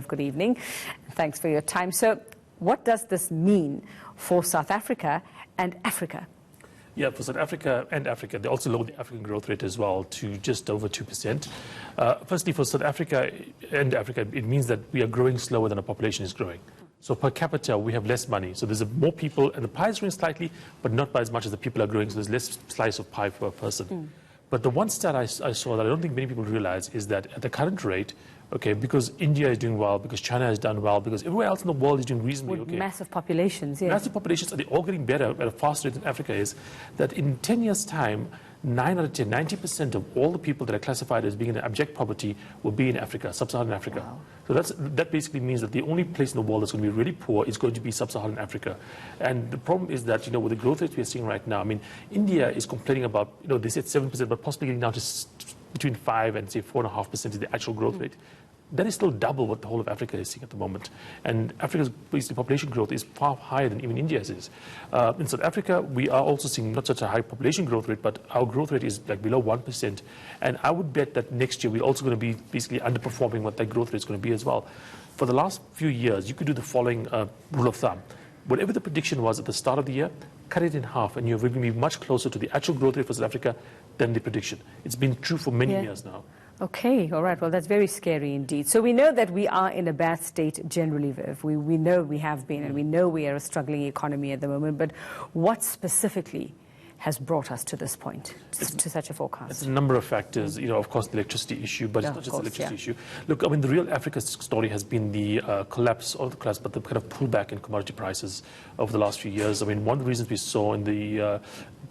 Good evening. Thanks for your time. So what does this mean for South Africa and Africa? Yeah, for South Africa and Africa, they also lowered the African growth rate as well to just over 2%. Firstly, for South Africa and Africa, it means that we are growing slower than our population is growing. So per capita, we have less money. So there's more people, and the pie is growing slightly, but not by as much as the people are growing, so there's less slice of pie per person. But the one stat I saw that I don't think many people realize is that at the current rate, okay, because India is doing well, because China has done well, because everywhere else in the world is doing reasonably okay. Massive populations, yeah. Massive populations, and they're all getting better at a faster rate than Africa is, that in 10 years' time, 9 out of 10, 90% of all the people that are classified as being in abject poverty will be in Africa, sub-Saharan Africa. Wow. So that basically means that the only place in the world that's going to be really poor is going to be sub-Saharan Africa. And the problem is that, with the growth rates we're seeing right now, I mean, India is complaining about, they said 7%, but possibly getting down to between 5 and, say, 4.5% is the actual growth rate. That is still double what the whole of Africa is seeing at the moment. And Africa's basically population growth is far higher than even India's is. In South Africa, we are also seeing not such a high population growth rate, but our growth rate is like below 1%. And I would bet that next year we're also going to be basically underperforming what that growth rate is going to be as well. For the last few years, you could do the following rule of thumb. Whatever the prediction was at the start of the year, cut it in half, and you're going to be much closer to the actual growth rate for South Africa than the prediction. It's been true for many years now. Okay, all right. Well, that's very scary indeed. So we know that we are in a bad state generally, Viv. We know we have been, and we know we are a struggling economy at the moment. But what specifically has brought us to this point, to such a forecast? It's a number of factors. Of course, the electricity issue, but it's not just the electricity issue. Look, I mean, the real Africa story has been the collapse, but the kind of pullback in commodity prices over the last few years. I mean, one of the reasons we saw in the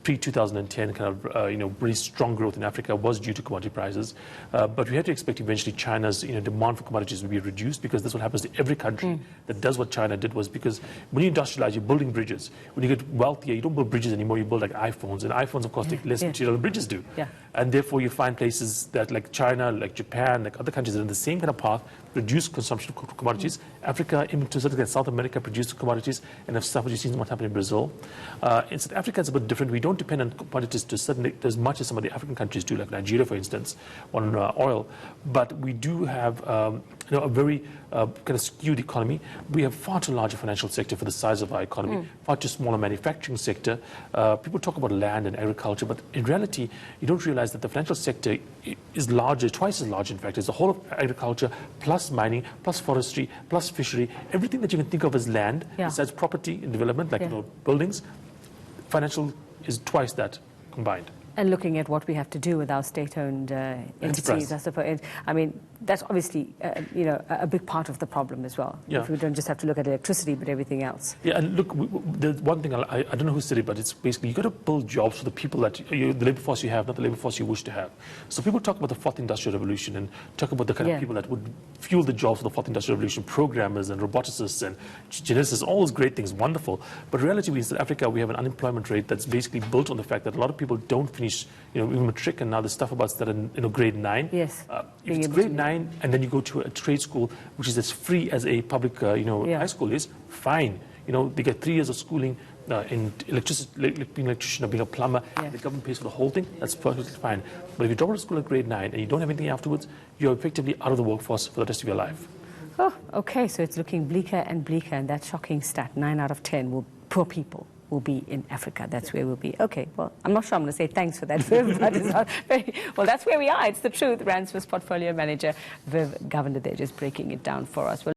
pre-2010 kind of, really strong growth in Africa was due to commodity prices. But we had to expect eventually China's, demand for commodities will be reduced, because that's what happens to every country that does what China did, was because when you industrialize, you're building bridges. When you get wealthier, you don't build bridges anymore, you build like iPhones. And iPhones, of course, take less material than bridges do. And therefore, you find places that like China, like Japan, like other countries that are in the same kind of path, reduce consumption of commodities. Africa, even to a certain extent, South America produce commodities, and have suffered. You've seen what happened in Brazil. In South Africa, it's a bit different. We don't depend on commodities as much as some of the African countries do, like Nigeria, for instance, on oil. But we do have a very kind of skewed economy. We have far too large a financial sector for the size of our economy, far too small a manufacturing sector. People talk about land and agriculture, but in reality, you don't realize that the financial sector is larger, twice as large, in fact, as the whole of agriculture, plus mining, plus forestry, plus fishery, everything that you can think of as land, besides property and development, like buildings. Financial is twice that combined. And looking at what we have to do with our state-owned entities, I suppose. I mean, that's obviously, a big part of the problem as well. If we don't just have to look at electricity, but everything else. Yeah, and look, the one thing, I don't know who said it, but it's basically, you've got to build jobs for the people that, the labor force you have, not the labor force you wish to have. So people talk about the fourth industrial revolution and talk about the kind of people that would fuel the jobs for the fourth industrial revolution, programmers and roboticists and geneticists, all those great things, wonderful. But in reality, in South Africa, we have an unemployment rate that's basically built on the fact that a lot of people don't finish, even matric, and now the stuff about that in grade 9. Yes. If it's grade 9 and then you go to a trade school, which is as free as a public, high school is, fine. They get 3 years of schooling in electricity, being an electrician or being a plumber. The government pays for the whole thing. That's perfectly fine. But if you drop out of school at grade 9 and you don't have anything afterwards, you're effectively out of the workforce for the rest of your life. Oh, okay. So it's looking bleaker and bleaker, and that shocking stat, 9 out of 10 poor people will be in Africa. That's where we'll be. Okay, well, I'm not sure I'm going to say thanks for that, Viv, but it's not very, well, that's where we are. It's the truth. Rand Swiss Portfolio Manager Viv Govender there, just breaking it down for us. Well,